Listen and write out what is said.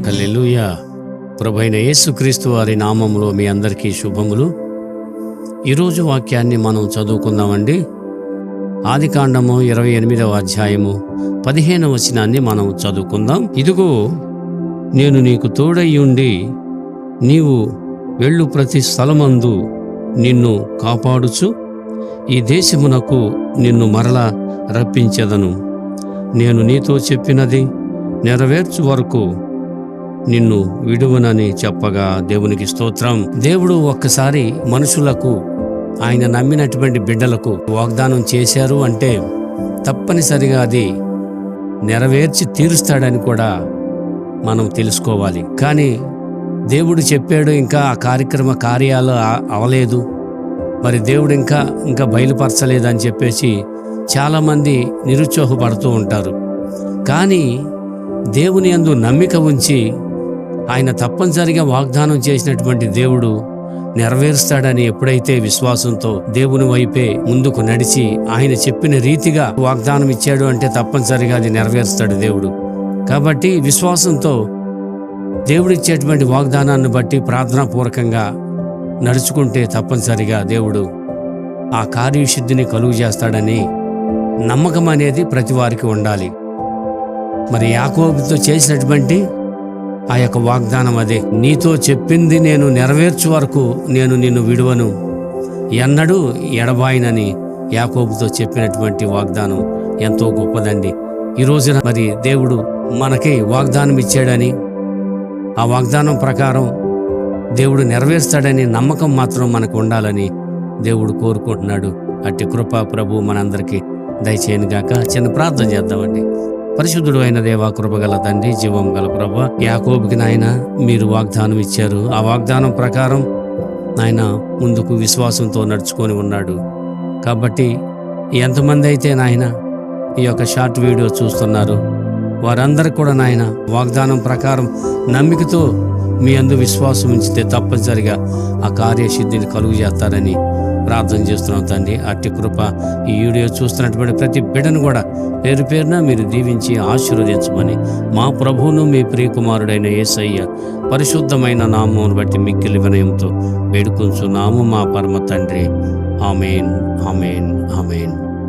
హల్లెలూయా. ప్రభువైన యేసుక్రీస్తు వారి నామములో మీ అందరికీ శుభములు. ఈరోజు వాక్యాన్ని మనం చదువుకుందామండి. ఆదికాండము 28వ అధ్యాయము 15వ వచనాన్ని మనం చదువుకుందాం. ఇదిగో, నేను నీకు తోడయ్యుండి నీవు వెళ్ళు ప్రతి స్థలమందు నిన్ను కాపాడుచు ఈ దేశమునకు నిన్ను మరల రప్పించెదను. నేను నీతో చెప్పినది నెరవేర్చు వరకు నిన్ను విడువనని చెప్పగా దేవునికి స్తోత్రం. దేవుడు ఒక్కసారి మనుషులకు, ఆయన నమ్మినటువంటి బిడ్డలకు వాగ్దానం చేశారు అంటే తప్పనిసరిగా అది నెరవేర్చి తీరుస్తాడని కూడా మనం తెలుసుకోవాలి. కానీ దేవుడు చెప్పాడు, ఇంకా ఆ కార్యాలు అవలేదు, మరి దేవుడు ఇంకా బయలుపరచలేదని చెప్పేసి చాలామంది నిరుత్సాహపడుతూ ఉంటారు. కానీ దేవుని యందు నమ్మిక ఉంచి ఆయన తప్పనిసరిగా వాగ్దానం చేసినటువంటి దేవుడు నెరవేరుస్తాడని ఎప్పుడైతే విశ్వాసంతో దేవుని వైపే ముందుకు నడిచి ఆయన చెప్పిన రీతిగా వాగ్దానం ఇచ్చాడు అంటే తప్పనిసరిగా అది నెరవేరుస్తాడు దేవుడు. కాబట్టి విశ్వాసంతో దేవుడిచ్చేటువంటి వాగ్దానాన్ని బట్టి ప్రార్థనాపూర్వకంగా నడుచుకుంటే తప్పనిసరిగా దేవుడు ఆ కార్యసిద్ధిని కలుగు చేస్తాడని నమ్మకం అనేది ప్రతి వారికి ఉండాలి. మరి యాకోబుతో చేసినటువంటి ఆ యొక్క వాగ్దానం అదే, నీతో చెప్పింది నేను నెరవేర్చు వరకు నేను నిన్ను విడువను, ఎన్నడూ ఎడబాయినని యాకోబుతో చెప్పినటువంటి వాగ్దానం ఎంతో గొప్పదండి. ఈ రోజున మరి దేవుడు మనకి వాగ్దానం ఇచ్చాడని, ఆ వాగ్దానం ప్రకారం దేవుడు నెరవేర్స్తాడని నమ్మకం మాత్రం మనకు ఉండాలని దేవుడు కోరుకుంటున్నాడు. అట్టి కృప ప్రభు మనందరికీ దయచేయను గాక. చిన్న ప్రార్థన చేద్దామండి. పరిశుద్ధుడు అయిన దేవా, కృపగల తండ్రి, జీవం గల ప్రభు, యాకోబుకి నాయన మీరు వాగ్దానం ఇచ్చారు. ఆ వాగ్దానం ప్రకారం నాయన ముందుకు విశ్వాసంతో నడుచుకొని ఉన్నాడు. కాబట్టి ఎంతమంది అయితే నాయన ఈ యొక్క షార్ట్ వీడియో చూస్తున్నారు, వారందరూ కూడా నాయన వాగ్దానం ప్రకారం నమ్మికతో మీ అందు విశ్వాసం ఉంచితే తప్పనిసరిగా ఆ కార్యసిద్ధిని కలుగు చేస్తారని ప్రార్థన చేస్తున్నాం తండ్రి. అట్టి కృప ఈ వీడియో చూస్తున్నటువంటి ప్రతి బిడ్డను కూడా పేరు పేరున మీరు దీవించి ఆశీర్వదించమని మా ప్రభువును మీ ప్రియకుమారుడైన యేసయ్య పరిశుద్ధమైన నామమును బట్టి మిక్కిలి వినయంతో వేడుకొంచున్నాము మా పరమ తండ్రి. ఆమేన్, ఆమేన్, ఆమేన్.